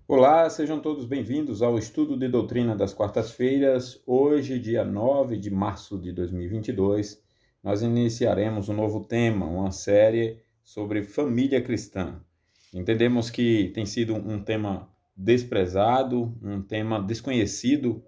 Olá, sejam todos bem-vindos ao estudo de doutrina das quartas-feiras. Hoje, dia 9 de março de 2022, nós iniciaremos um novo tema, uma série sobre família cristã. Entendemos que tem sido um tema desprezado, um tema desconhecido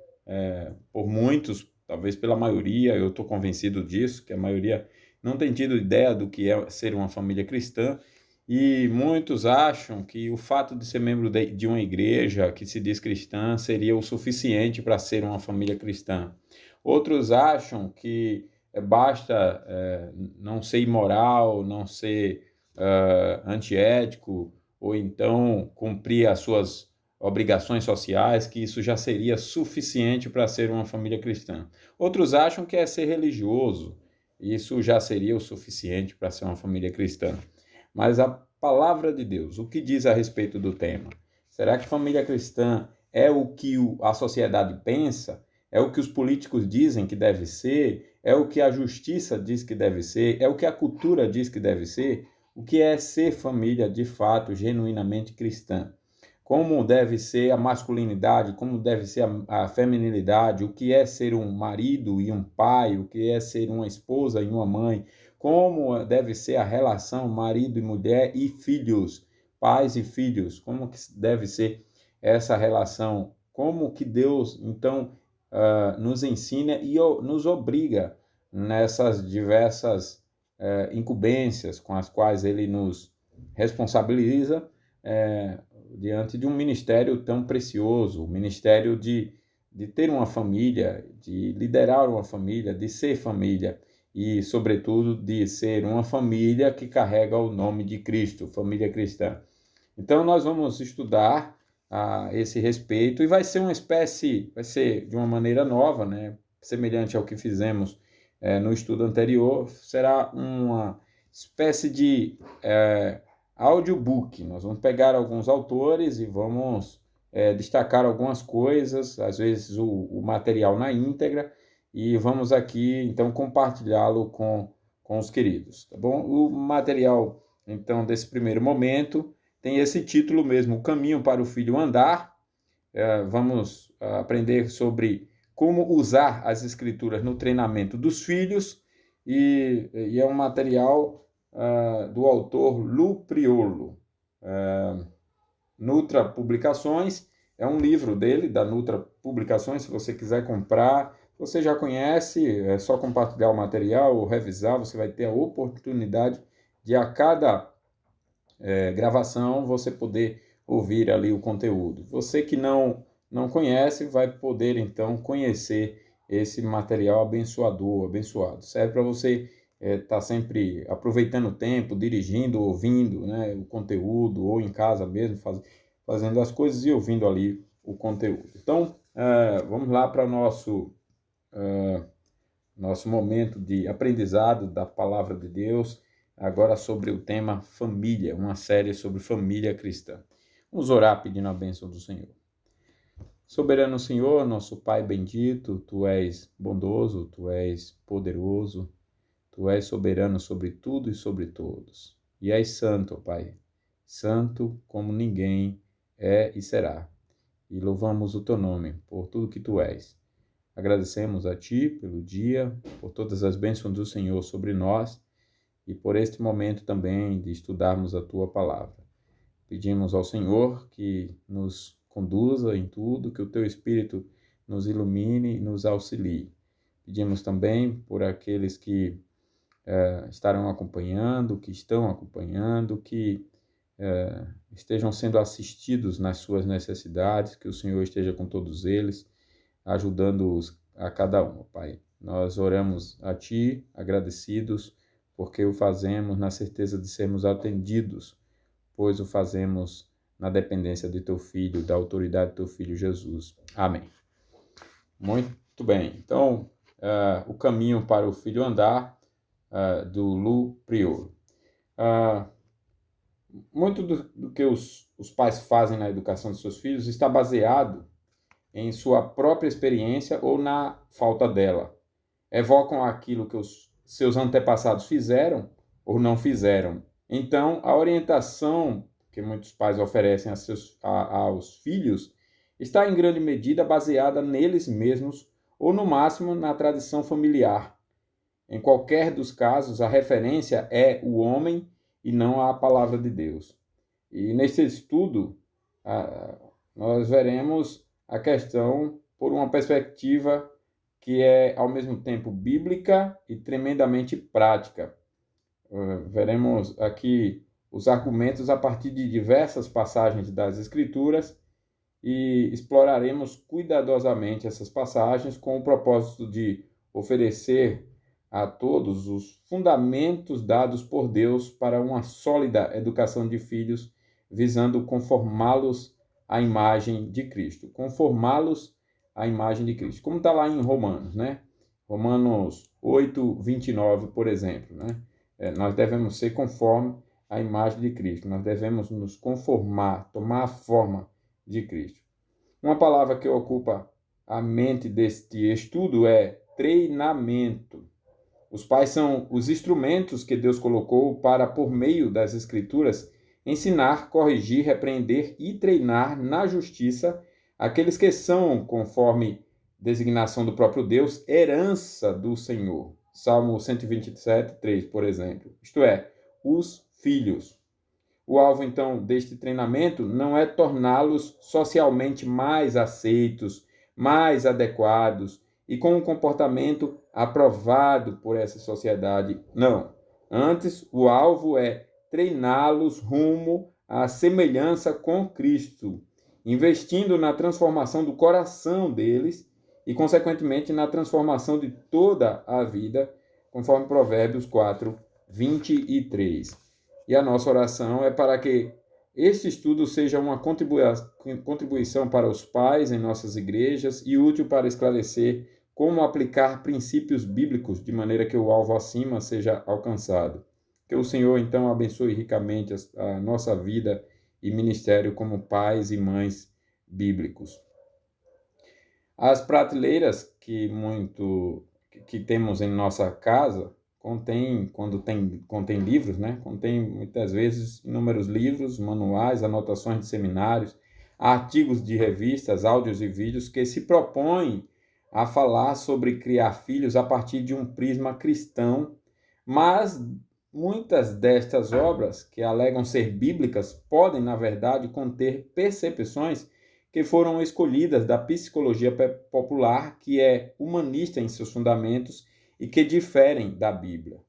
por muitos, talvez pela maioria, eu estou convencido disso, que a maioria não tem tido ideia do que é ser uma família cristã. E muitos acham que o fato de ser membro de uma igreja que se diz cristã seria o suficiente para ser uma família cristã. Outros acham que basta não ser imoral, não ser antiético, ou então cumprir as suas obrigações sociais, que isso já seria suficiente para ser uma família cristã. Outros acham que é ser religioso, isso já seria o suficiente para ser uma família cristã. Mas a palavra de Deus, o que diz a respeito do tema? Será que família cristã é o que a sociedade pensa? É o que os políticos dizem que deve ser? É o que a justiça diz que deve ser? É o que a cultura diz que deve ser? O que é ser família de fato, genuinamente cristã? Como deve ser a masculinidade, como deve ser a feminilidade, o que é ser um marido e um pai, o que é ser uma esposa e uma mãe, como deve ser a relação marido e mulher e filhos, pais e filhos, como que deve ser essa relação, como que Deus, então, nos ensina e nos obriga nessas diversas incumbências com as quais Ele nos responsabiliza, diante de um ministério tão precioso, o ministério de ter uma família, de liderar uma família, de ser família e, sobretudo, de ser uma família que carrega o nome de Cristo, família cristã. Então, nós vamos estudar a esse respeito e vai ser uma espécie, vai ser de uma maneira nova, né? Semelhante ao que fizemos no estudo anterior, será uma espécie de audiobook. Nós vamos pegar alguns autores e vamos destacar algumas coisas, às vezes o material na íntegra, e vamos aqui, então, compartilhá-lo com os queridos, tá bom? O material, então, desse primeiro momento tem esse título mesmo, O Caminho para o Filho Andar. Vamos aprender sobre como usar as escrituras no treinamento dos filhos, e é um material do autor Lu Priolo. Nutra Publicações, é um livro dele, da Nutra Publicações, se você quiser comprar, você já conhece, é só compartilhar o material ou revisar, você vai ter a oportunidade de a cada gravação você poder ouvir ali o conteúdo. Você que não conhece vai poder então conhecer esse material abençoado. Serve para você estar sempre aproveitando o tempo, dirigindo, ouvindo, né, o conteúdo, ou em casa mesmo, fazendo as coisas e ouvindo ali o conteúdo. Então, vamos lá para o nosso momento de aprendizado da palavra de Deus, agora sobre o tema família, uma série sobre família cristã. Vamos orar pedindo a bênção do Senhor. Soberano Senhor, nosso Pai bendito, Tu és bondoso, Tu és poderoso, Tu és soberano sobre tudo e sobre todos. E és santo, Pai, santo como ninguém é e será. E louvamos o Teu nome por tudo que Tu és. Agradecemos a Ti pelo dia, por todas as bênçãos do Senhor sobre nós e por este momento também de estudarmos a Tua palavra. Pedimos ao Senhor que nos conduza em tudo, que o Teu Espírito nos ilumine e nos auxilie. Pedimos também por aqueles que estarão acompanhando, que estão acompanhando, que estejam sendo assistidos nas suas necessidades, que o Senhor esteja com todos eles, ajudando-os a cada um, Pai. Nós oramos a Ti, agradecidos, porque o fazemos na certeza de sermos atendidos, pois o fazemos na dependência de Teu Filho, da autoridade de Teu Filho Jesus. Amém. Muito bem. Então, o caminho para o filho andar, do Lu Priolo. Muito do que os pais fazem na educação de seus filhos está baseado em sua própria experiência ou na falta dela. Evocam aquilo que os seus antepassados fizeram ou não fizeram. Então, a orientação que muitos pais oferecem aos filhos está em grande medida baseada neles mesmos ou, no máximo, na tradição familiar. Em qualquer dos casos, a referência é o homem e não a palavra de Deus. E nesse estudo, nós veremos a questão por uma perspectiva que é, ao mesmo tempo, bíblica e tremendamente prática. Veremos aqui os argumentos a partir de diversas passagens das Escrituras e exploraremos cuidadosamente essas passagens com o propósito de oferecer a todos os fundamentos dados por Deus para uma sólida educação de filhos, visando conformá-los à imagem de Cristo. Conformá-los à imagem de Cristo. Como está lá em Romanos, né? Romanos 8, 29, por exemplo, né? Nós devemos ser conforme a imagem de Cristo. Nós devemos nos conformar, tomar a forma de Cristo. Uma palavra que ocupa a mente deste estudo é treinamento. Os pais são os instrumentos que Deus colocou para, por meio das Escrituras, ensinar, corrigir, repreender e treinar na justiça aqueles que são, conforme designação do próprio Deus, herança do Senhor. Salmo 127, 3, por exemplo. Isto é, os filhos. O alvo, então, deste treinamento não é torná-los socialmente mais aceitos, mais adequados e com um comportamento aprovado por essa sociedade. Não. Antes, o alvo é treiná-los rumo à semelhança com Cristo, investindo na transformação do coração deles e, consequentemente, na transformação de toda a vida, conforme Provérbios 4, 23. E a nossa oração é para que este estudo seja uma contribuição para os pais em nossas igrejas e útil para esclarecer como aplicar princípios bíblicos de maneira que o alvo acima seja alcançado. Que o Senhor, então, abençoe ricamente a nossa vida e ministério como pais e mães bíblicos. As prateleiras que temos em nossa casa contém livros, né? Contém muitas vezes inúmeros livros, manuais, anotações de seminários, artigos de revistas, áudios e vídeos que se propõem a falar sobre criar filhos a partir de um prisma cristão, mas muitas destas obras, que alegam ser bíblicas, podem, na verdade, conter percepções que foram escolhidas da psicologia popular, que é humanista em seus fundamentos e que diferem da Bíblia.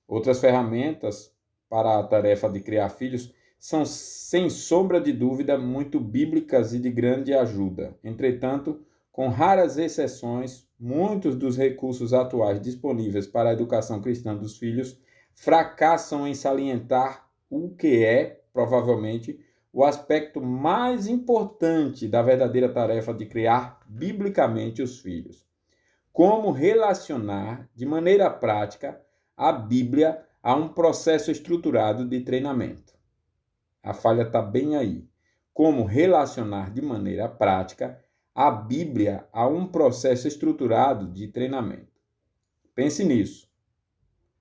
Outras ferramentas para a tarefa de criar filhos são, sem sombra de dúvida, muito bíblicas e de grande ajuda. Entretanto, com raras exceções, muitos dos recursos atuais disponíveis para a educação cristã dos filhos fracassam em salientar o que é, provavelmente, o aspecto mais importante da verdadeira tarefa de criar biblicamente os filhos. Como relacionar de maneira prática a Bíblia a um processo estruturado de treinamento. A falha está bem aí. Como relacionar de maneira prática a Bíblia a um processo estruturado de treinamento. Pense nisso.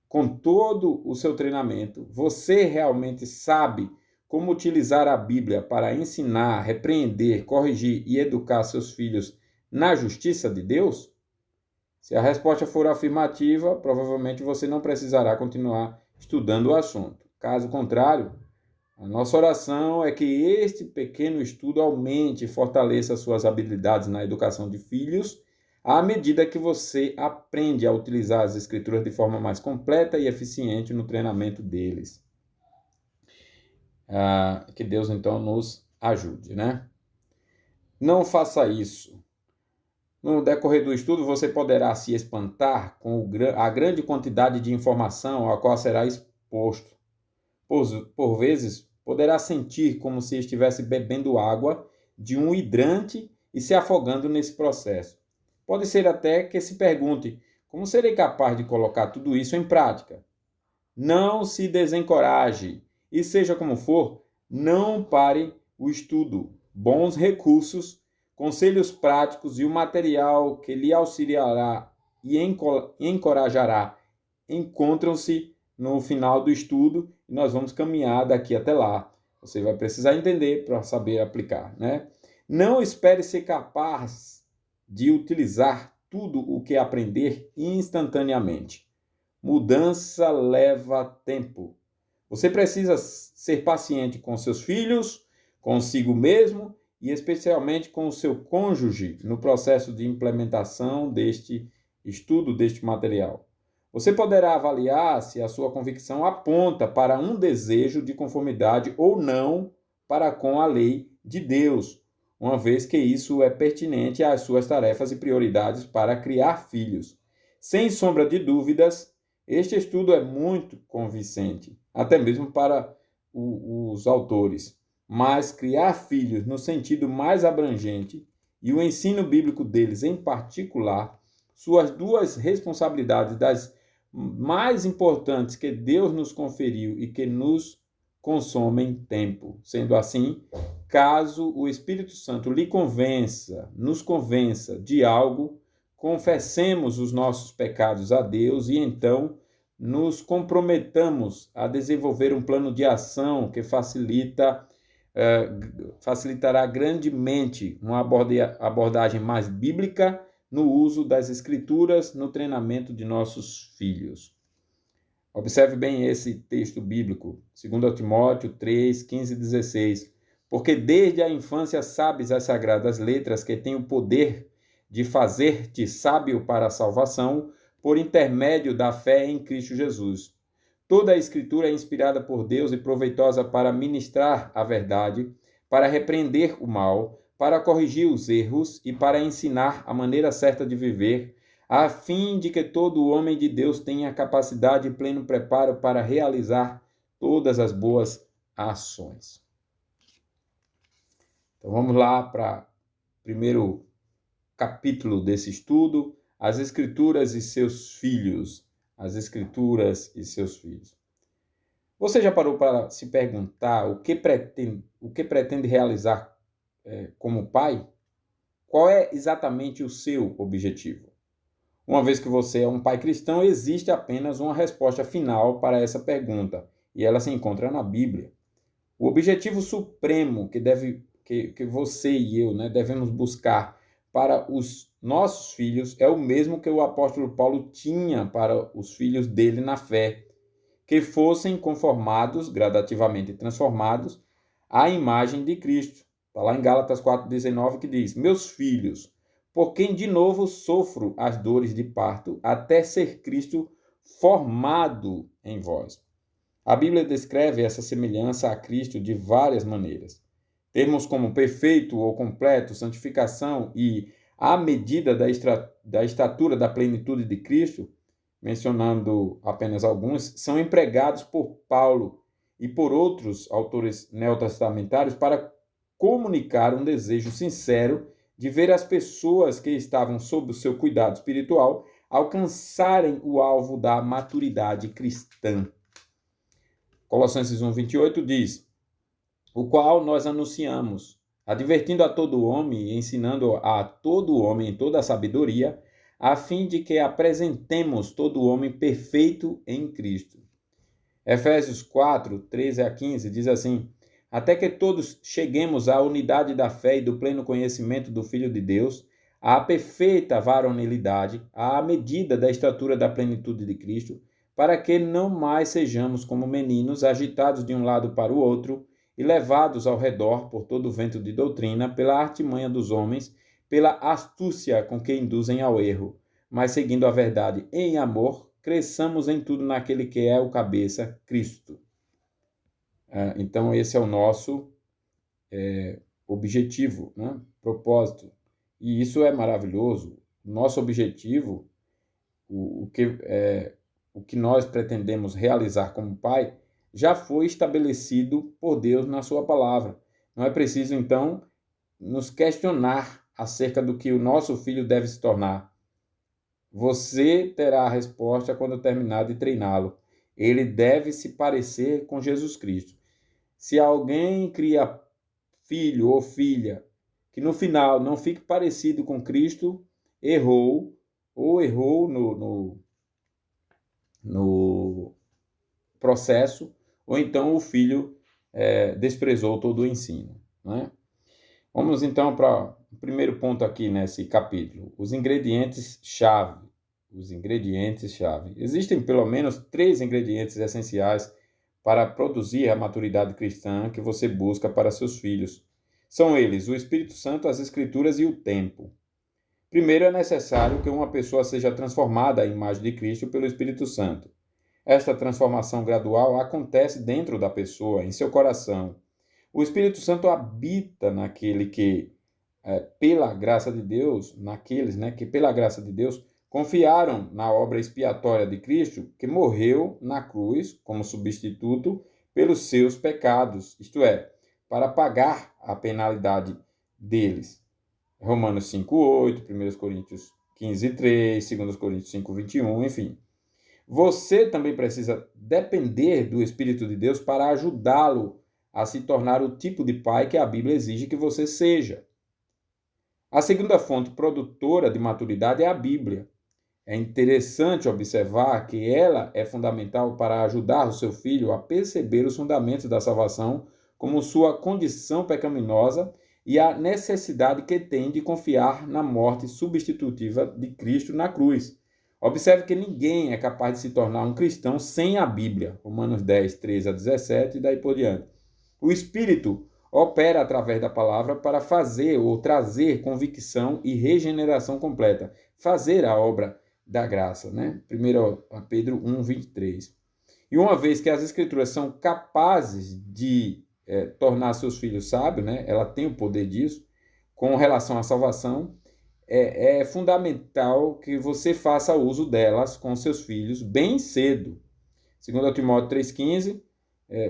Com todo o seu treinamento, você realmente sabe como utilizar a Bíblia para ensinar, repreender, corrigir e educar seus filhos na justiça de Deus? Se a resposta for afirmativa, provavelmente você não precisará continuar estudando o assunto. Caso contrário, a nossa oração é que este pequeno estudo aumente e fortaleça suas habilidades na educação de filhos, à medida que você aprende a utilizar as Escrituras de forma mais completa e eficiente no treinamento deles. Que Deus, então, nos ajude, né? Não faça isso. No decorrer do estudo, você poderá se espantar com a grande quantidade de informação a qual será exposto. Por vezes, poderá sentir como se estivesse bebendo água de um hidrante e se afogando nesse processo. Pode ser até que se pergunte, como serei capaz de colocar tudo isso em prática? Não se desencoraje e, seja como for, não pare o estudo. Bons recursos, conselhos práticos e o material que lhe auxiliará e encorajará encontram-se no final do estudo e nós vamos caminhar daqui até lá. Você vai precisar entender para saber aplicar, né? Não espere ser capaz de utilizar tudo o que aprender instantaneamente. Mudança leva tempo. Você precisa ser paciente com seus filhos, consigo mesmo e especialmente com o seu cônjuge no processo de implementação deste estudo, deste material. Você poderá avaliar se a sua convicção aponta para um desejo de conformidade ou não para com a lei de Deus, uma vez que isso é pertinente às suas tarefas e prioridades para criar filhos. Sem sombra de dúvidas, este estudo é muito convincente, até mesmo para os autores, mas criar filhos no sentido mais abrangente e o ensino bíblico deles em particular, suas duas responsabilidades das mais importantes que Deus nos conferiu e que nos consomem tempo. Sendo assim, caso o Espírito Santo lhe convença, nos convença de algo, confessemos os nossos pecados a Deus e então nos comprometamos a desenvolver um plano de ação que facilitará grandemente uma abordagem mais bíblica no uso das Escrituras no treinamento de nossos filhos. Observe bem esse texto bíblico, 2 Timóteo 3, 15 e 16. Porque desde a infância sabes as sagradas letras que têm o poder de fazer-te sábio para a salvação por intermédio da fé em Cristo Jesus. Toda a Escritura é inspirada por Deus e proveitosa para ministrar a verdade, para repreender o mal, para corrigir os erros e para ensinar a maneira certa de viver, a fim de que todo homem de Deus tenha capacidade e pleno preparo para realizar todas as boas ações. Então vamos lá para o primeiro capítulo desse estudo, as Escrituras e seus filhos. As Escrituras e seus filhos. Você já parou para se perguntar o que pretende realizar como pai? Qual é exatamente o seu objetivo? Uma vez que você é um pai cristão, existe apenas uma resposta final para essa pergunta, e ela se encontra na Bíblia. O objetivo supremo que você e eu, né, devemos buscar para os nossos filhos é o mesmo que o apóstolo Paulo tinha para os filhos dele na fé, que fossem conformados, gradativamente transformados, à imagem de Cristo. Está lá em Gálatas 4,19 que diz: Meus filhos, por quem de novo sofro as dores de parto, até ser Cristo formado em vós. A Bíblia descreve essa semelhança a Cristo de várias maneiras. Termos como perfeito ou completo, santificação e à medida da estatura da plenitude de Cristo, mencionando apenas alguns, são empregados por Paulo e por outros autores neotestamentários para comunicar um desejo sincero de ver as pessoas que estavam sob o seu cuidado espiritual alcançarem o alvo da maturidade cristã. Colossenses 1:28 diz: o qual nós anunciamos, advertindo a todo homem e ensinando a todo homem em toda a sabedoria, a fim de que apresentemos todo homem perfeito em Cristo. Efésios 4, 13 a 15 diz assim: até que todos cheguemos à unidade da fé e do pleno conhecimento do Filho de Deus, à perfeita varonilidade, à medida da estatura da plenitude de Cristo, para que não mais sejamos como meninos agitados de um lado para o outro e levados ao redor por todo o vento de doutrina, pela artimanha dos homens, pela astúcia com que induzem ao erro, mas seguindo a verdade em amor, cresçamos em tudo naquele que é o cabeça, Cristo. Então, esse é o nosso objetivo, né? Propósito. E isso é maravilhoso. Nosso objetivo, o que nós pretendemos realizar como pai, já foi estabelecido por Deus na sua palavra. Não é preciso, então, nos questionar acerca do que o nosso filho deve se tornar. Você terá a resposta quando terminar de treiná-lo. Ele deve se parecer com Jesus Cristo. Se alguém cria filho ou filha que no final não fique parecido com Cristo, errou no processo, ou então o filho desprezou todo o ensino, né? Vamos então para o primeiro ponto aqui nesse capítulo, os ingredientes-chave. Os ingredientes-chave. Existem pelo menos 3 ingredientes essenciais para produzir a maturidade cristã que você busca para seus filhos. São eles o Espírito Santo, as Escrituras e o tempo. Primeiro, é necessário que uma pessoa seja transformada à imagem de Cristo pelo Espírito Santo. Esta transformação gradual acontece dentro da pessoa, em seu coração. O Espírito Santo habita naquele que, pela graça de Deus, naqueles, que pela graça de Deus confiaram na obra expiatória de Cristo, que morreu na cruz como substituto pelos seus pecados, isto é, para pagar a penalidade deles. Romanos 5:8, 1 Coríntios 15:3, 2 Coríntios 5:21, enfim. Você também precisa depender do Espírito de Deus para ajudá-lo a se tornar o tipo de pai que a Bíblia exige que você seja. A segunda fonte produtora de maturidade é a Bíblia. É interessante observar que ela é fundamental para ajudar o seu filho a perceber os fundamentos da salvação, como sua condição pecaminosa e a necessidade que tem de confiar na morte substitutiva de Cristo na cruz. Observe que ninguém é capaz de se tornar um cristão sem a Bíblia. Romanos 10, 13-17 e daí por diante. O Espírito opera através da palavra para fazer ou trazer convicção e regeneração completa. Fazer a obra da graça, né? 1 Pedro 1:23. E uma vez que as Escrituras são capazes de tornar seus filhos sábios, né? Ela tem o poder disso, com relação à salvação, é fundamental que você faça uso delas com seus filhos bem cedo. 2 Timóteo 3,15,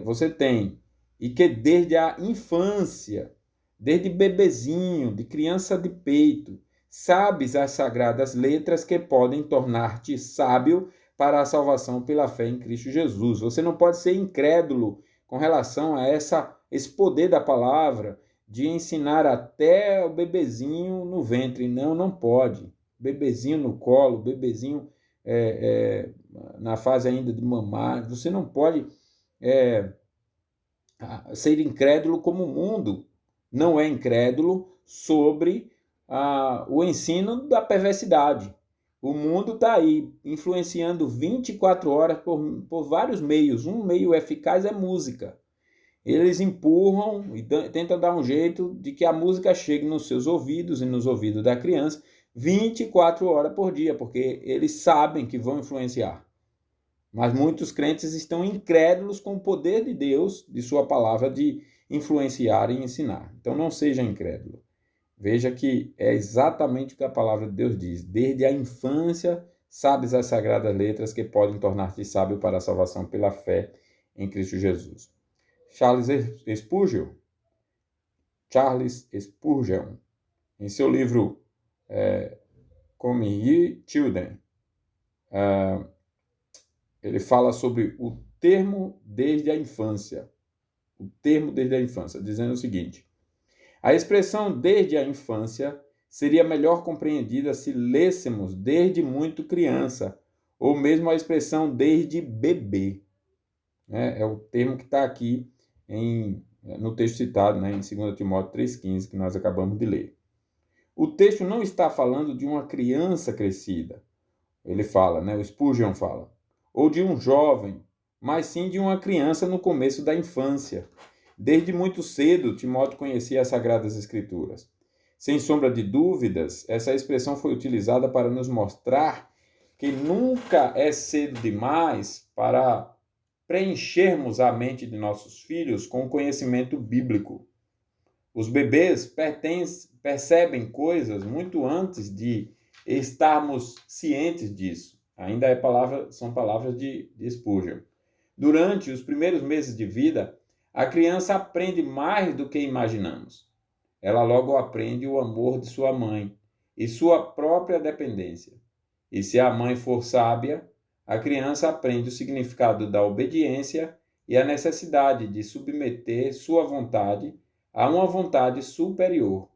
você tem, e que desde a infância, desde bebezinho, de criança de peito, sabes as sagradas letras que podem tornar-te sábio para a salvação pela fé em Cristo Jesus. Você não pode ser incrédulo com relação a esse poder da palavra, de ensinar até o bebezinho no ventre. Não pode. Bebezinho no colo, bebezinho na fase ainda de mamar. Você não pode ser incrédulo como o mundo não é incrédulo sobre o ensino da perversidade. O mundo está aí, influenciando 24 horas por vários meios. Um meio eficaz é música. Eles empurram e tentam dar um jeito de que a música chegue nos seus ouvidos e nos ouvidos da criança 24 horas por dia, porque eles sabem que vão influenciar. Mas muitos crentes estão incrédulos com o poder de Deus, de sua palavra, de influenciar e ensinar. Então não seja incrédulo. Veja que é exatamente o que a palavra de Deus diz. Desde a infância, sabes as sagradas letras que podem tornar-te sábio para a salvação pela fé em Cristo Jesus. Charles Spurgeon, em seu livro Come Ye Children, ele fala sobre o termo desde a infância. O termo desde a infância, dizendo o seguinte: a expressão desde a infância seria melhor compreendida se lêssemos desde muito criança, ou mesmo a expressão desde bebê. É o termo que está aqui no texto citado, em 2 Timóteo 3,15, que nós acabamos de ler. O texto não está falando de uma criança crescida, ele fala, o Spurgeon fala, ou de um jovem, mas sim de uma criança no começo da infância. Desde muito cedo, Timóteo conhecia as Sagradas Escrituras. Sem sombra de dúvidas, essa expressão foi utilizada para nos mostrar que nunca é cedo demais para preenchermos a mente de nossos filhos com o conhecimento bíblico. Os bebês percebem coisas muito antes de estarmos cientes disso. Ainda são palavras de Spurgeon. Durante os primeiros meses de vida, a criança aprende mais do que imaginamos. Ela logo aprende o amor de sua mãe e sua própria dependência. E se a mãe for sábia, a criança aprende o significado da obediência e a necessidade de submeter sua vontade a uma vontade superior.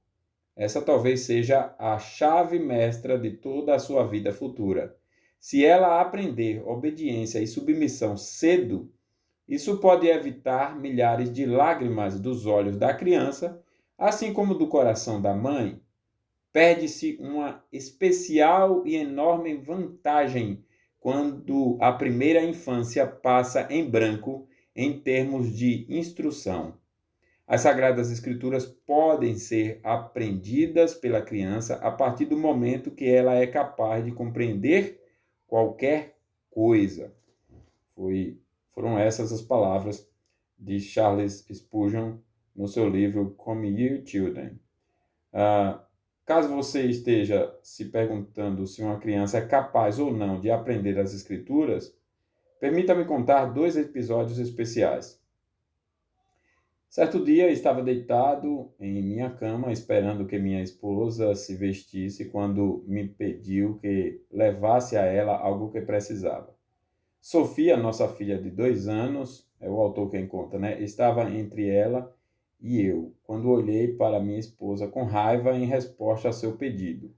Essa talvez seja a chave mestra de toda a sua vida futura. Se ela aprender obediência e submissão cedo, Isso pode evitar milhares de lágrimas dos olhos da criança, assim como do coração da mãe. Perde-se uma especial e enorme vantagem quando a primeira infância passa em branco em termos de instrução. As Sagradas Escrituras podem ser aprendidas pela criança a partir do momento que ela é capaz de compreender qualquer coisa. Foram essas as palavras de Charles Spurgeon no seu livro Come Ye Children. Caso você esteja se perguntando se uma criança é capaz ou não de aprender as Escrituras, permita-me contar 2 episódios especiais. Certo dia, estava deitado em minha cama, esperando que minha esposa se vestisse, quando me pediu que levasse a ela algo que precisava. Sofia, nossa filha de 2 anos, é o autor quem conta, né? Estava entre ela e eu, quando olhei para minha esposa com raiva em resposta a seu pedido.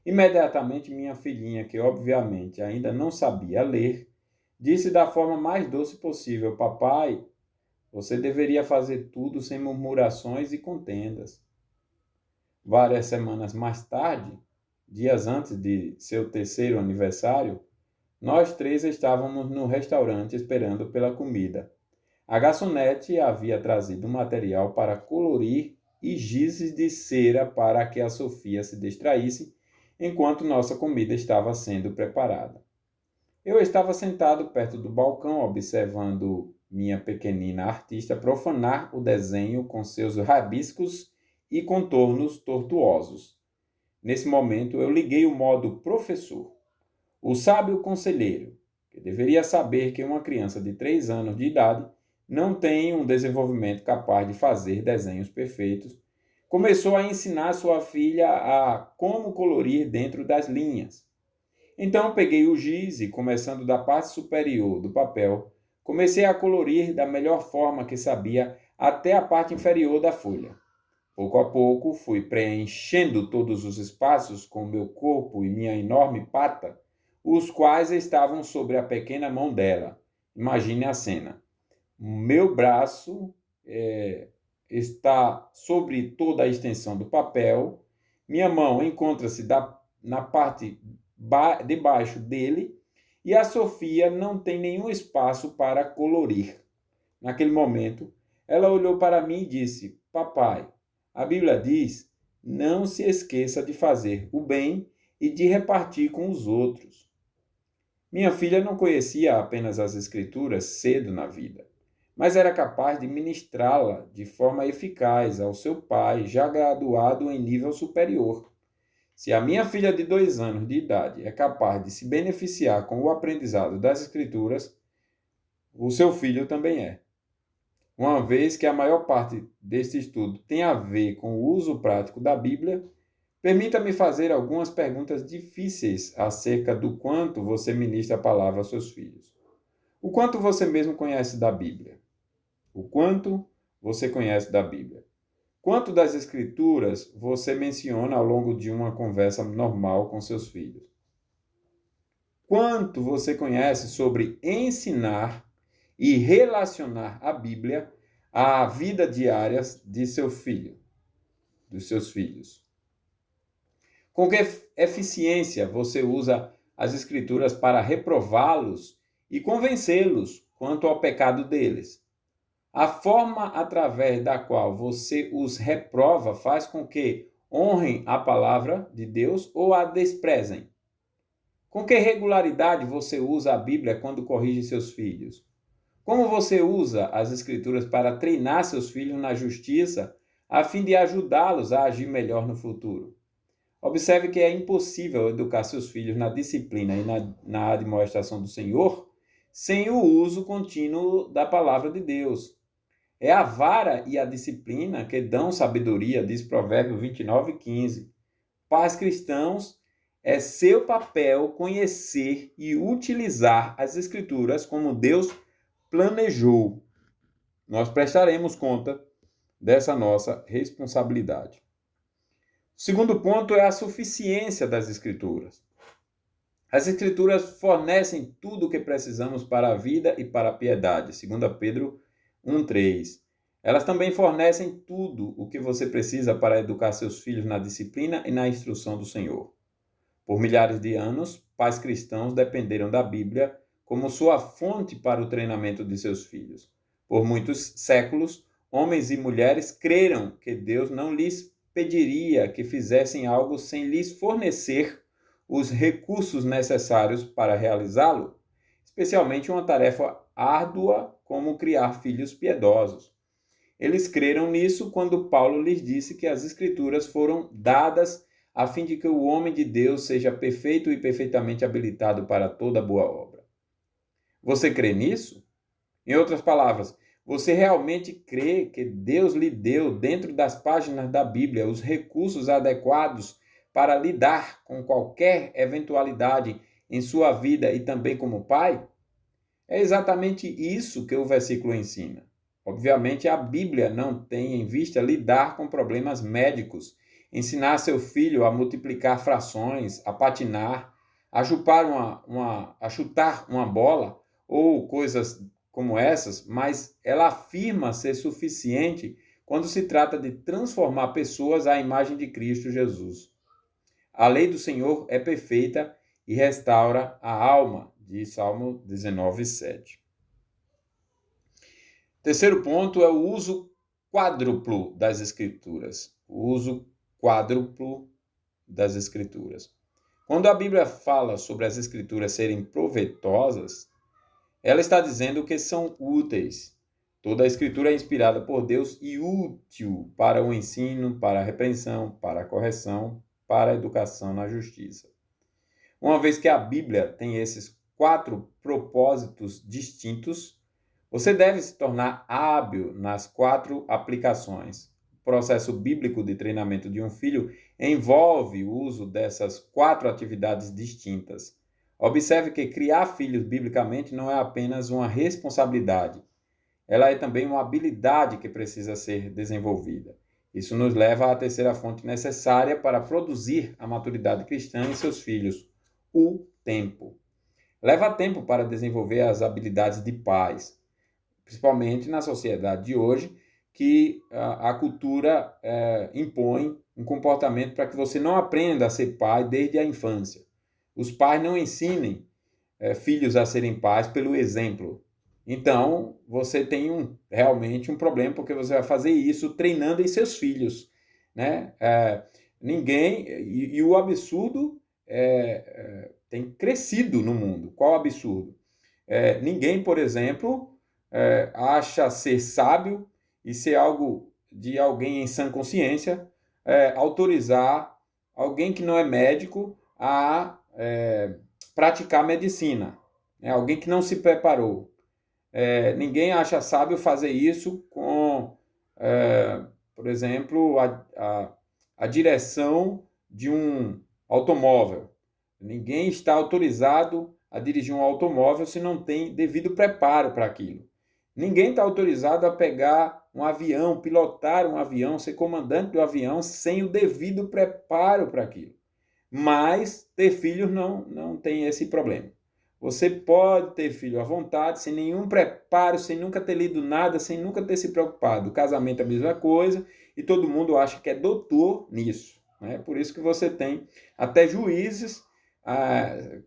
Imediatamente, minha filhinha, que obviamente ainda não sabia ler, disse da forma mais doce possível: Papai, você deveria fazer tudo sem murmurações e contendas. Várias semanas mais tarde, dias antes de seu 3º aniversário, nós 3 estávamos no restaurante esperando pela comida. A garçonete havia trazido material para colorir e gizes de cera para que a Sofia se distraísse enquanto nossa comida estava sendo preparada. Eu estava sentado perto do balcão observando minha pequenina artista profanar o desenho com seus rabiscos e contornos tortuosos. Nesse momento, eu liguei o modo professor. O sábio conselheiro, que deveria saber que uma criança de 3 anos de idade não tem um desenvolvimento capaz de fazer desenhos perfeitos, começou a ensinar sua filha a como colorir dentro das linhas. Então peguei o giz e, começando da parte superior do papel, comecei a colorir da melhor forma que sabia até a parte inferior da folha. Pouco a pouco fui preenchendo todos os espaços com meu corpo e minha enorme pata, os quais estavam sobre a pequena mão dela. Imagine a cena. Meu braço está sobre toda a extensão do papel, minha mão encontra-se na parte debaixo dele e a Sofia não tem nenhum espaço para colorir. Naquele momento, ela olhou para mim e disse: Papai, a Bíblia diz, não se esqueça de fazer o bem e de repartir com os outros. Minha filha não conhecia apenas as Escrituras cedo na vida, mas era capaz de ministrá-la de forma eficaz ao seu pai, já graduado em nível superior. Se a minha filha de 2 anos de idade é capaz de se beneficiar com o aprendizado das Escrituras, o seu filho também é. Uma vez que a maior parte deste estudo tem a ver com o uso prático da Bíblia, permita-me fazer algumas perguntas difíceis acerca do quanto você ministra a palavra aos seus filhos. O quanto você mesmo conhece da Bíblia? O quanto você conhece da Bíblia? Quanto das Escrituras você menciona ao longo de uma conversa normal com seus filhos? Quanto você conhece sobre ensinar e relacionar a Bíblia à vida diária de seu filho, dos seus filhos? Com que eficiência você usa as Escrituras para reprová-los e convencê-los quanto ao pecado deles? A forma através da qual você os reprova faz com que honrem a palavra de Deus ou a desprezem? Com que regularidade você usa a Bíblia quando corrige seus filhos? Como você usa as Escrituras para treinar seus filhos na justiça, a fim de ajudá-los a agir melhor no futuro? Observe que é impossível educar seus filhos na disciplina e na admoestação do Senhor sem o uso contínuo da palavra de Deus. É a vara e a disciplina que dão sabedoria, diz Provérbios 29:15. Pais cristãos, é seu papel conhecer e utilizar as Escrituras como Deus planejou. Nós prestaremos conta dessa nossa responsabilidade. O segundo ponto é a suficiência das Escrituras. As Escrituras fornecem tudo o que precisamos para a vida e para a piedade, 2 Pedro 1,3. Elas também fornecem tudo o que você precisa para educar seus filhos na disciplina e na instrução do Senhor. Por milhares de anos, pais cristãos dependeram da Bíblia como sua fonte para o treinamento de seus filhos. Por muitos séculos, homens e mulheres creram que Deus não lhes pediria que fizessem algo sem lhes fornecer os recursos necessários para realizá-lo, especialmente uma tarefa árdua como criar filhos piedosos. Eles creram nisso quando Paulo lhes disse que as Escrituras foram dadas a fim de que o homem de Deus seja perfeito e perfeitamente habilitado para toda boa obra. Você crê nisso? Em outras palavras, você realmente crê que Deus lhe deu, dentro das páginas da Bíblia, os recursos adequados para lidar com qualquer eventualidade em sua vida e também como pai? É exatamente isso que o versículo ensina. Obviamente, a Bíblia não tem em vista lidar com problemas médicos, ensinar seu filho a multiplicar frações, a patinar, a chutar uma bola ou coisas como essas, mas ela afirma ser suficiente quando se trata de transformar pessoas à imagem de Cristo Jesus. A lei do Senhor é perfeita e restaura a alma, diz Salmo 19:7. Terceiro ponto é o uso quádruplo das Escrituras. O uso quádruplo das Escrituras. Quando a Bíblia fala sobre as Escrituras serem provetosas, ela está dizendo que são úteis. Toda a Escritura é inspirada por Deus e útil para o ensino, para a repreensão, para a correção, para a educação na justiça. Uma vez que a Bíblia tem esses 4 propósitos distintos, você deve se tornar hábil nas 4 aplicações. O processo bíblico de treinamento de um filho envolve o uso dessas 4 atividades distintas. Observe que criar filhos biblicamente não é apenas uma responsabilidade, ela é também uma habilidade que precisa ser desenvolvida. Isso nos leva à terceira fonte necessária para produzir a maturidade cristã em seus filhos: o tempo. Leva tempo para desenvolver as habilidades de pais, principalmente na sociedade de hoje, que a cultura impõe um comportamento para que você não aprenda a ser pai desde a infância. Os pais não ensinem filhos a serem pais pelo exemplo. Então, você tem realmente um problema, porque você vai fazer isso treinando em seus filhos, né? E o absurdo tem crescido no mundo. Qual absurdo? Ninguém, por exemplo, acha ser sábio e ser algo de alguém em sã consciência autorizar alguém que não é médico a praticar medicina, né? Alguém que não se preparou. Ninguém acha sábio fazer isso com, por exemplo, a direção de um automóvel. Ninguém está autorizado a dirigir um automóvel se não tem devido preparo para aquilo. Ninguém está autorizado a pegar um avião, pilotar um avião, ser comandante do avião sem o devido preparo para aquilo. Mas ter filhos não tem esse problema. Você pode ter filho à vontade, sem nenhum preparo, sem nunca ter lido nada, sem nunca ter se preocupado. O casamento é a mesma coisa e todo mundo acha que é doutor nisso. Né? Por isso que você tem até juízes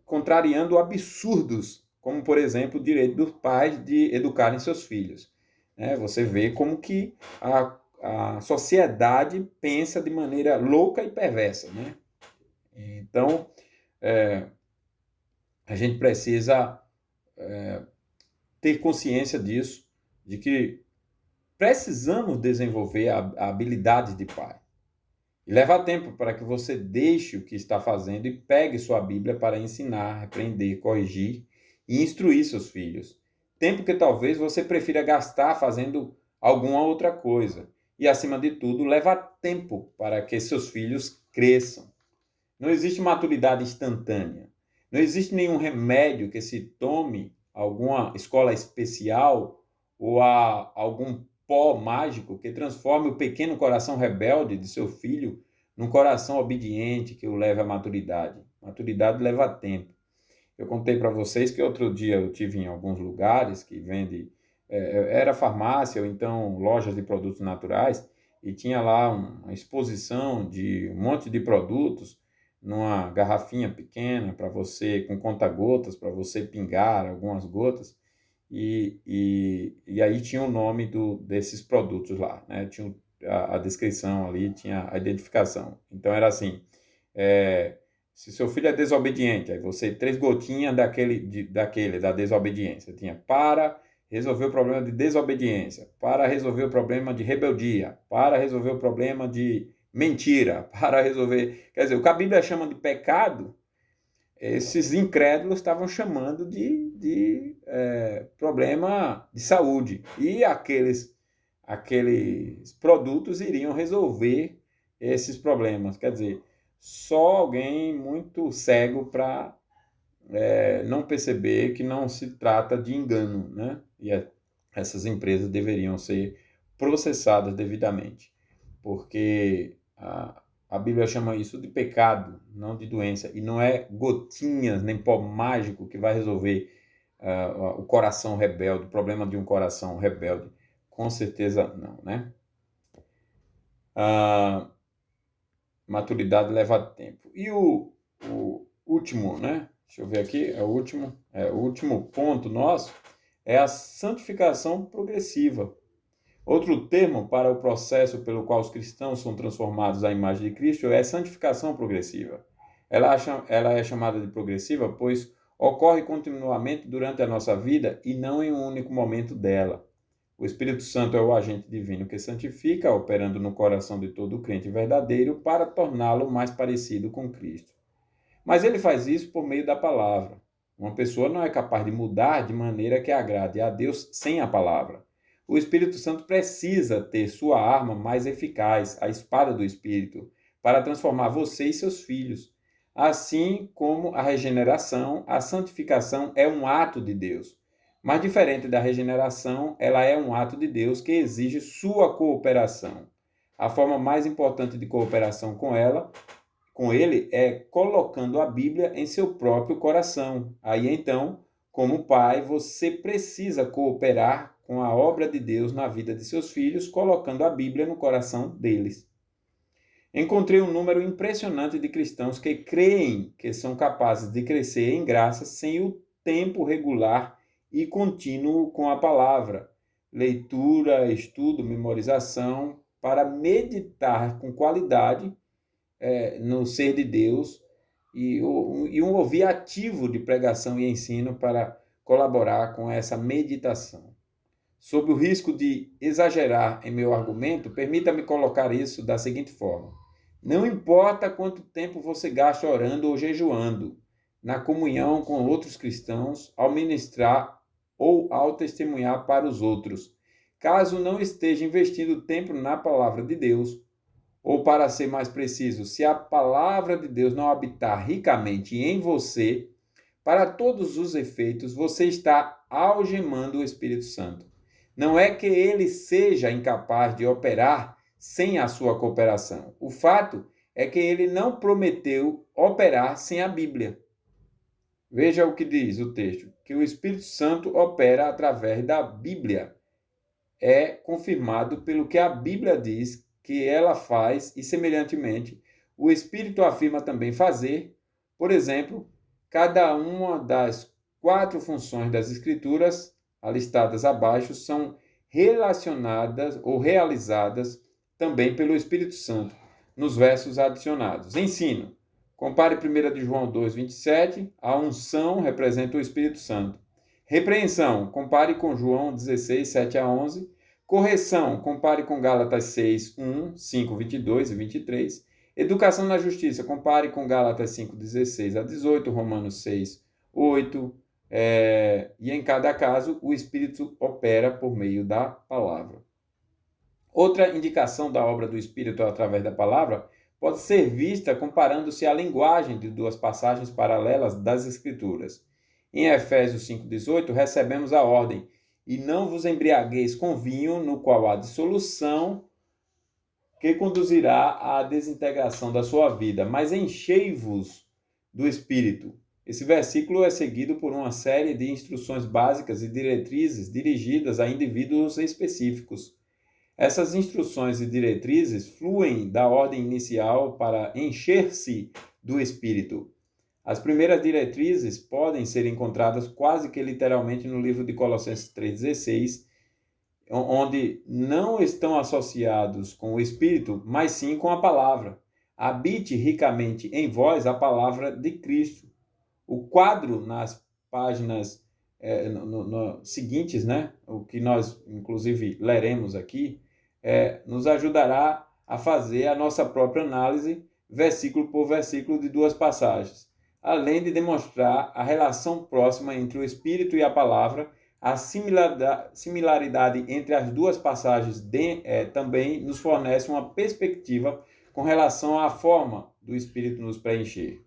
contrariando absurdos, como, por exemplo, o direito dos pais de educarem seus filhos. Você vê como que a sociedade pensa de maneira louca e perversa. Né? Então, a gente precisa ter consciência disso, de que precisamos desenvolver a habilidade de pai. E leva tempo para que você deixe o que está fazendo e pegue sua Bíblia para ensinar, repreender, corrigir e instruir seus filhos. Tempo que talvez você prefira gastar fazendo alguma outra coisa. E, acima de tudo, leva tempo para que seus filhos cresçam. Não existe maturidade instantânea. Não existe nenhum remédio que se tome, alguma escola especial ou algum pó mágico que transforme o pequeno coração rebelde de seu filho num coração obediente que o leve à maturidade. Maturidade leva tempo. Eu contei para vocês que outro dia eu tive em alguns lugares que vende, era farmácia ou então lojas de produtos naturais, e tinha lá uma exposição de um monte de produtos numa garrafinha pequena para você, com conta-gotas, para você pingar algumas gotas, e aí tinha o nome desses produtos lá, né? Tinha a descrição ali, tinha a identificação. Então era assim, é, se seu filho é desobediente, aí você, 3 gotinhas da desobediência. Tinha para resolver o problema de desobediência, para resolver o problema de rebeldia, para resolver o problema de mentira, para resolver... Quer dizer, o que a Bíblia chama de pecado, esses incrédulos estavam chamando de problema de saúde. E aqueles produtos iriam resolver esses problemas. Quer dizer, só alguém muito cego para não perceber que não se trata de engano, né? E essas empresas deveriam ser processadas devidamente, porque a Bíblia chama isso de pecado, não de doença, e não é gotinhas nem pó mágico que vai resolver o coração rebelde, o problema de um coração rebelde. Com certeza não, né? Maturidade leva tempo. E o último, né? Deixa eu ver aqui, o último ponto nosso é a santificação progressiva. Outro termo para o processo pelo qual os cristãos são transformados à imagem de Cristo é santificação progressiva. Ela é chamada de progressiva, pois ocorre continuamente durante a nossa vida e não em um único momento dela. O Espírito Santo é o agente divino que santifica, operando no coração de todo crente verdadeiro para torná-lo mais parecido com Cristo. Mas ele faz isso por meio da palavra. Uma pessoa não é capaz de mudar de maneira que agrade a Deus sem a palavra. O Espírito Santo precisa ter sua arma mais eficaz, a espada do Espírito, para transformar você e seus filhos. Assim como a regeneração, a santificação é um ato de Deus. Mas diferente da regeneração, ela é um ato de Deus que exige sua cooperação. A forma mais importante de cooperação com ele é colocando a Bíblia em seu próprio coração. Aí então, como pai, você precisa cooperar com a obra de Deus na vida de seus filhos, colocando a Bíblia no coração deles. Encontrei um número impressionante de cristãos que creem que são capazes de crescer em graça sem o tempo regular e contínuo com a palavra, leitura, estudo, memorização, para meditar com qualidade no ser de Deus e um ouvir ativo de pregação e ensino para colaborar com essa meditação. Sob o risco de exagerar em meu argumento, permita-me colocar isso da seguinte forma: não importa quanto tempo você gasta orando ou jejuando, na comunhão com outros cristãos, ao ministrar ou ao testemunhar para os outros, caso não esteja investindo tempo na palavra de Deus, ou para ser mais preciso, se a palavra de Deus não habitar ricamente em você, para todos os efeitos, você está algemando o Espírito Santo. Não é que ele seja incapaz de operar sem a sua cooperação. O fato é que ele não prometeu operar sem a Bíblia. Veja o que diz o texto, que o Espírito Santo opera através da Bíblia. É confirmado pelo que a Bíblia diz que ela faz e, semelhantemente, o Espírito afirma também fazer. Por exemplo, cada uma das 4 funções das Escrituras, listadas abaixo, são relacionadas ou realizadas também pelo Espírito Santo, nos versos adicionados. Ensino. Compare 1 de João 2,27. A unção representa o Espírito Santo. Repreensão. Compare com João 16, 7 a 11. Correção, compare com Gálatas 6, 1, 5, 22 e 23. Educação na justiça, compare com Gálatas 5, 16 a 18, Romanos 6, 8. E em cada caso, o Espírito opera por meio da palavra. Outra indicação da obra do Espírito através da palavra pode ser vista comparando-se à linguagem de 2 passagens paralelas das Escrituras. Em Efésios 5,18, recebemos a ordem: e não vos embriagueis com vinho, no qual há dissolução, que conduzirá à desintegração da sua vida, mas enchei-vos do Espírito. Esse versículo é seguido por uma série de instruções básicas e diretrizes dirigidas a indivíduos específicos. Essas instruções e diretrizes fluem da ordem inicial para encher-se do Espírito. As primeiras diretrizes podem ser encontradas quase que literalmente no livro de Colossenses 3,16, onde não estão associados com o Espírito, mas sim com a palavra. Habite ricamente em vós a palavra de Cristo. O quadro nas páginas seguintes, né, o que nós inclusive leremos aqui, nos ajudará a fazer a nossa própria análise, versículo por versículo, de duas passagens, além de demonstrar a relação próxima entre o Espírito e a palavra. A similaridade entre as duas passagens também nos fornece uma perspectiva com relação à forma do Espírito nos preencher.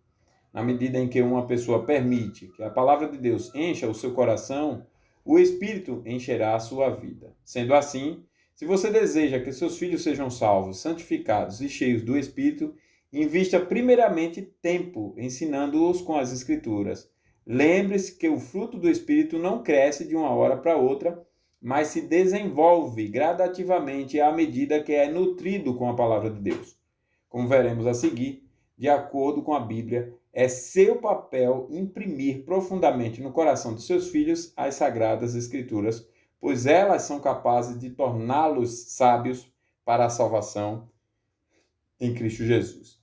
Na medida em que uma pessoa permite que a palavra de Deus encha o seu coração, o Espírito encherá a sua vida. Sendo assim, se você deseja que seus filhos sejam salvos, santificados e cheios do Espírito, invista primeiramente tempo ensinando-os com as Escrituras. Lembre-se que o fruto do Espírito não cresce de uma hora para outra, mas se desenvolve gradativamente à medida que é nutrido com a palavra de Deus. Como veremos a seguir, de acordo com a Bíblia, é seu papel imprimir profundamente no coração de seus filhos as Sagradas Escrituras, pois elas são capazes de torná-los sábios para a salvação em Cristo Jesus.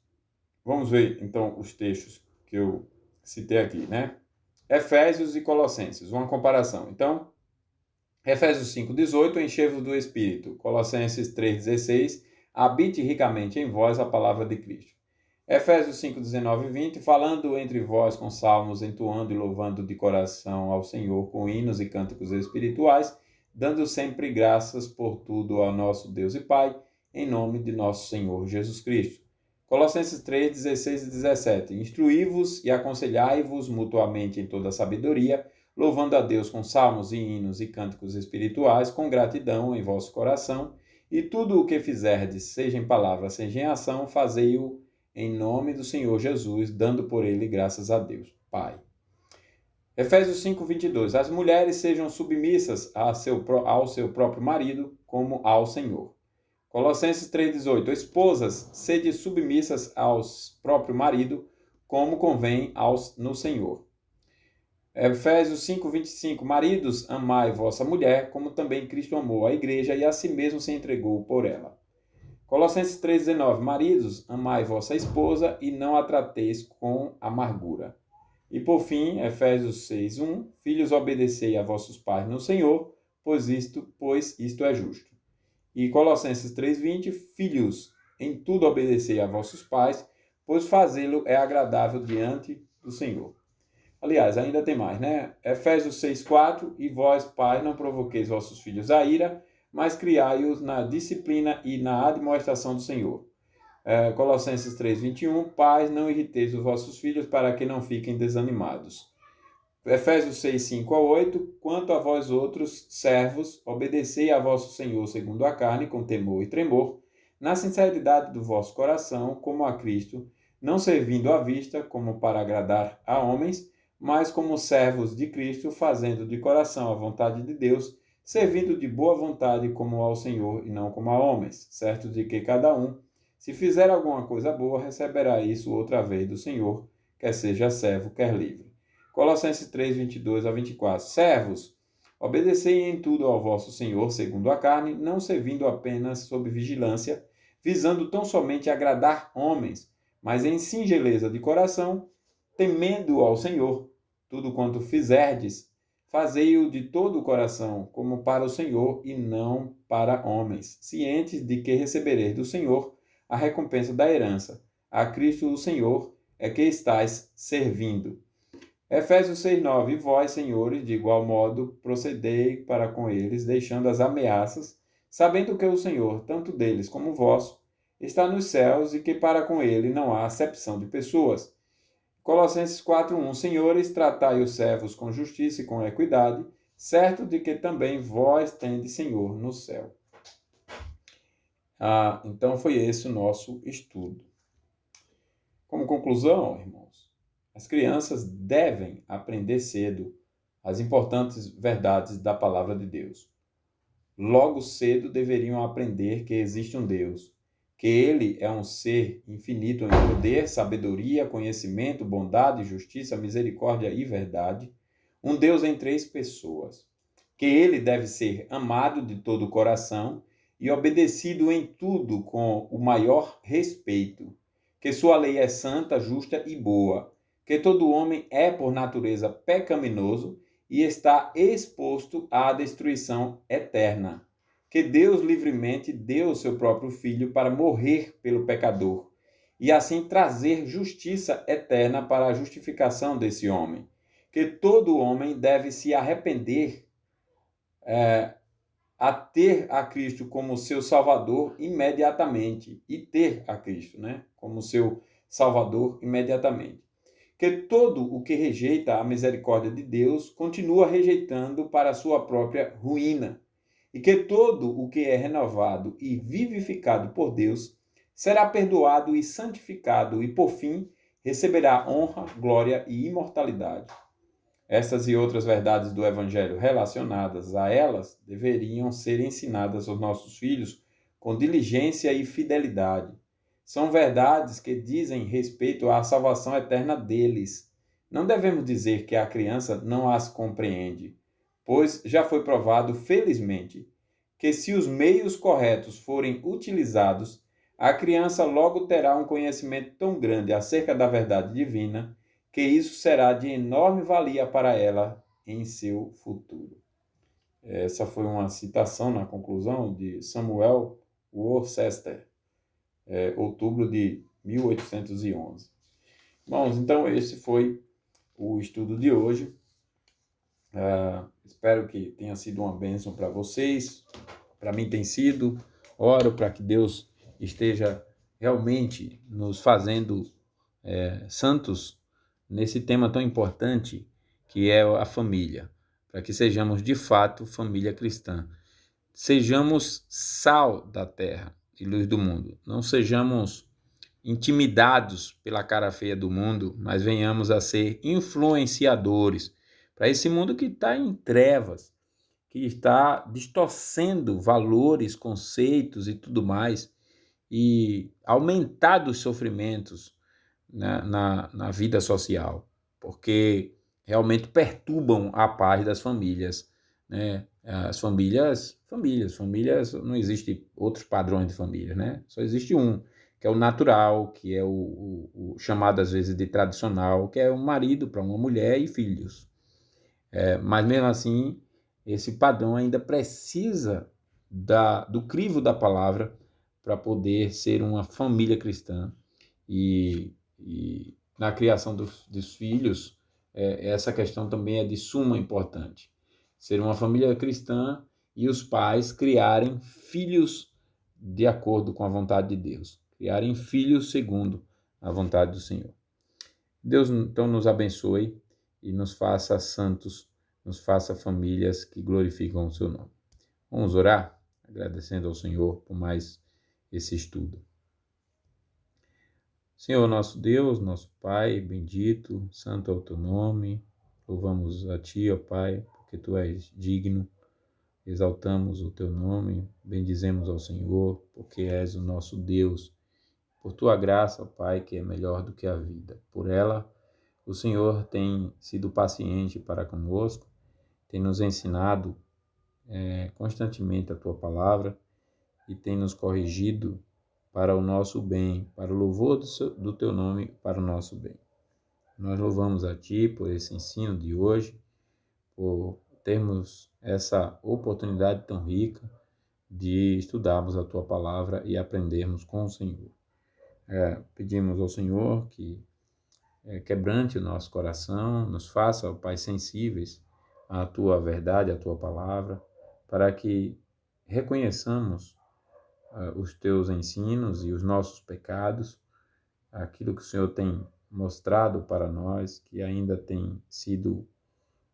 Vamos ver, então, os textos que eu citei aqui, né? Efésios e Colossenses, uma comparação. Então, Efésios 5,18, enchei-vos do Espírito. Colossenses 3,16, habite ricamente em vós a palavra de Cristo. Efésios 5, 19 e 20, falando entre vós com salmos, entoando e louvando de coração ao Senhor com hinos e cânticos espirituais, dando sempre graças por tudo ao nosso Deus e Pai, em nome de nosso Senhor Jesus Cristo. Colossenses 3, 16 e 17, instruí-vos e aconselhai-vos mutuamente em toda a sabedoria, louvando a Deus com salmos e hinos e cânticos espirituais, com gratidão em vosso coração, e tudo o que fizerdes, seja em palavra, seja em ação, fazei-o em nome do Senhor Jesus, dando por ele graças a Deus, Pai. Efésios 5, 22. As mulheres sejam submissas ao seu próprio marido, como ao Senhor. Colossenses 3,18. Esposas, sede submissas ao próprio marido, como convém no Senhor. Efésios 5, 25. Maridos, amai vossa mulher, como também Cristo amou a igreja e a si mesmo se entregou por ela. Colossenses 3,19. Maridos, amai vossa esposa e não a trateis com amargura. E por fim, Efésios 6,1. Filhos, obedecei a vossos pais no Senhor, pois isto é justo. E Colossenses 3,20. Filhos, em tudo obedecei a vossos pais, pois fazê-lo é agradável diante do Senhor. Aliás, ainda tem mais, né? Efésios 6,4. E vós, pais, não provoqueis vossos filhos a ira, mas criai-os na disciplina e na admoestação do Senhor. Colossenses 3,21. Pais, não irriteis os vossos filhos para que não fiquem desanimados. Efésios 6, 5 a 8. Quanto a vós outros, servos, obedecei a vosso Senhor segundo a carne, com temor e tremor, na sinceridade do vosso coração, como a Cristo, não servindo à vista, como para agradar a homens, mas como servos de Cristo, fazendo de coração a vontade de Deus, servindo de boa vontade como ao Senhor e não como a homens, certo de que cada um, se fizer alguma coisa boa, receberá isso outra vez do Senhor, quer seja servo, quer livre. Colossenses 3, 22 a 24. Servos, obedecei em tudo ao vosso Senhor segundo a carne, não servindo apenas sob vigilância, visando tão somente agradar homens, mas em singeleza de coração, temendo ao Senhor. Tudo quanto fizerdes, fazei-o de todo o coração, como para o Senhor e não para homens, cientes de que recebereis do Senhor a recompensa da herança. A Cristo o Senhor é que estais servindo. Efésios 6,9. E vós, senhores, de igual modo, procedei para com eles, deixando as ameaças, sabendo que o Senhor, tanto deles como vosso, está nos céus e que para com ele não há acepção de pessoas. Colossenses 4,1. Senhores, tratai os servos com justiça e com equidade, certo de que também vós tendes Senhor no céu. Então foi esse o nosso estudo. Como conclusão, irmãos, As crianças devem aprender cedo as importantes verdades da palavra de Deus. Logo cedo deveriam aprender que existe um Deus, que ele é um ser infinito em poder, sabedoria, conhecimento, bondade, justiça, misericórdia e verdade, um Deus em três pessoas, que ele deve ser amado de todo o coração e obedecido em tudo com o maior respeito, que sua lei é santa, justa e boa, que todo homem é por natureza pecaminoso e está exposto à destruição eterna, que Deus livremente deu o seu próprio Filho para morrer pelo pecador e assim trazer justiça eterna para a justificação desse homem, que todo homem deve se arrepender a ter a Cristo como seu Salvador imediatamente e ter a Cristo, né, como seu Salvador imediatamente. Que todo o que rejeita a misericórdia de Deus continua rejeitando para a sua própria ruína, e que todo o que é renovado e vivificado por Deus será perdoado e santificado e, por fim, receberá honra, glória e imortalidade. Estas e outras verdades do Evangelho relacionadas a elas deveriam ser ensinadas aos nossos filhos com diligência e fidelidade. São verdades que dizem respeito à salvação eterna deles. Não devemos dizer que a criança não as compreende, pois já foi provado, felizmente, que se os meios corretos forem utilizados, a criança logo terá um conhecimento tão grande acerca da verdade divina que isso será de enorme valia para ela em seu futuro. Essa foi uma citação na conclusão de Samuel Worcester, outubro de 1811. Bom, então esse foi o estudo de hoje. Espero que tenha sido uma bênção para vocês. Para mim tem sido. Oro para que Deus esteja realmente nos fazendo santos nesse tema tão importante que é a família, para que sejamos de fato família cristã. Sejamos sal da terra e luz do mundo. Não sejamos intimidados pela cara feia do mundo, mas venhamos a ser influenciadores para esse mundo que está em trevas, que está distorcendo valores, conceitos e tudo mais, e aumentado os sofrimentos na vida social, porque realmente perturbam a paz das famílias, né? As famílias, não existe outros padrões de família, né? Só existe um, que é o natural, que é o chamado às vezes de tradicional, que é um marido para uma mulher e filhos. Mas mesmo assim, esse padrão ainda precisa do crivo da palavra para poder ser uma família cristã. E na criação dos filhos, essa questão também é de suma importância. Ser uma família cristã e os pais criarem filhos de acordo com a vontade de Deus. Criarem filhos segundo a vontade do Senhor. Deus então nos abençoe e nos faça santos, nos faça famílias que glorificam o seu nome. Vamos orar, agradecendo ao Senhor por mais esse estudo. Senhor nosso Deus, nosso Pai, bendito, santo é o teu nome, louvamos a Ti, ó Pai, porque Tu és digno, exaltamos o Teu nome, bendizemos ao Senhor, porque és o nosso Deus, por Tua graça, ó Pai, que é melhor do que a vida. Por ela, o Senhor tem sido paciente para conosco, tem nos ensinado constantemente a Tua palavra e tem nos corrigido para o nosso bem, para o louvor do Teu nome, para o nosso bem. Nós louvamos a Ti por esse ensino de hoje, por termos essa oportunidade tão rica de estudarmos a Tua palavra e aprendermos com o Senhor. Pedimos ao Senhor que quebrante o nosso coração, nos faça, ó Pai, sensíveis à Tua verdade, à Tua palavra, para que reconheçamos os Teus ensinos e os nossos pecados, aquilo que o Senhor tem mostrado para nós, que ainda tem sido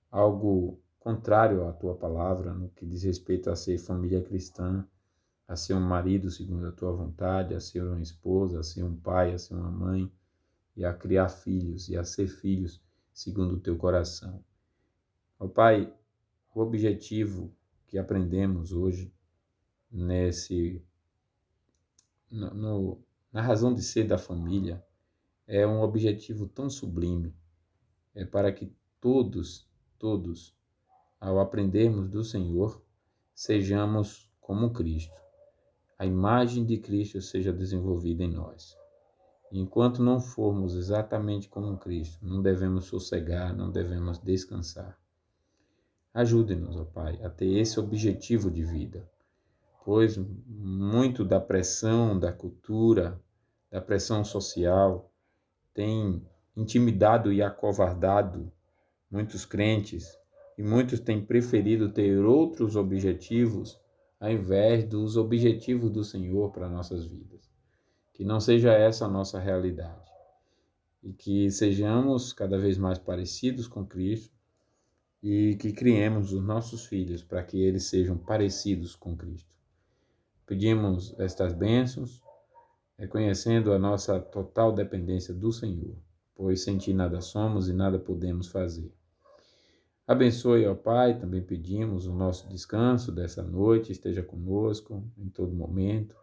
algo contrário à Tua palavra, no que diz respeito a ser família cristã, a ser um marido segundo a Tua vontade, a ser uma esposa, a ser um pai, a ser uma mãe, e a criar filhos e a ser filhos segundo o teu coração. Ó Pai, o objetivo que aprendemos hoje nesse no, no- na razão de ser da família é um objetivo tão sublime, é para que todos, ao aprendermos do Senhor, sejamos como Cristo. A imagem de Cristo seja desenvolvida em nós. Enquanto não formos exatamente como Cristo, não devemos sossegar, não devemos descansar. Ajude-nos, ó Pai, a ter esse objetivo de vida, pois muito da pressão da cultura, da pressão social, tem intimidado e acovardado muitos crentes e muitos têm preferido ter outros objetivos ao invés dos objetivos do Senhor para nossas vidas. Que não seja essa a nossa realidade e que sejamos cada vez mais parecidos com Cristo e que criemos os nossos filhos para que eles sejam parecidos com Cristo. Pedimos estas bênçãos, reconhecendo a nossa total dependência do Senhor, pois sem ti nada somos e nada podemos fazer. Abençoe, ó Pai, também pedimos o nosso descanso dessa noite, esteja conosco em todo momento.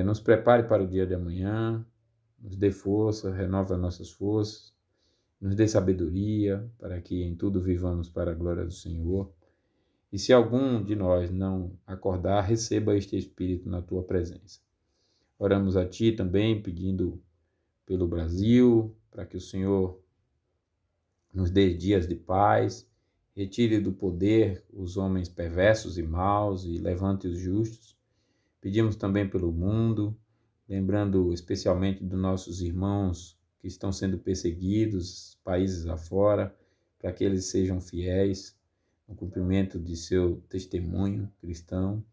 Nos prepare para o dia de amanhã, nos dê força, renova nossas forças, nos dê sabedoria para que em tudo vivamos para a glória do Senhor. E se algum de nós não acordar, receba este Espírito na tua presença. Oramos a Ti também, pedindo pelo Brasil, para que o Senhor nos dê dias de paz, retire do poder os homens perversos e maus e levante os justos. Pedimos também pelo mundo, lembrando especialmente dos nossos irmãos que estão sendo perseguidos, países afora, para que eles sejam fiéis no cumprimento de seu testemunho cristão.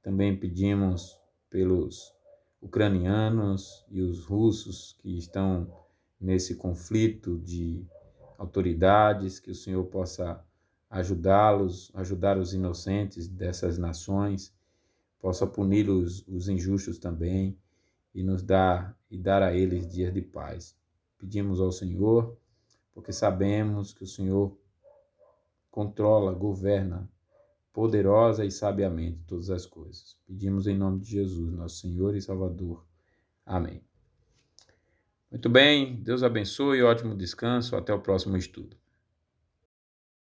Também pedimos pelos ucranianos e os russos que estão nesse conflito de autoridades, que o Senhor possa ajudá-los, ajudar os inocentes dessas nações, possa punir os injustos também e dar a eles dias de paz. Pedimos ao Senhor, porque sabemos que o Senhor controla, governa poderosa e sabiamente todas as coisas. Pedimos em nome de Jesus, nosso Senhor e Salvador. Amém. Muito bem, Deus abençoe, ótimo descanso, até o próximo estudo.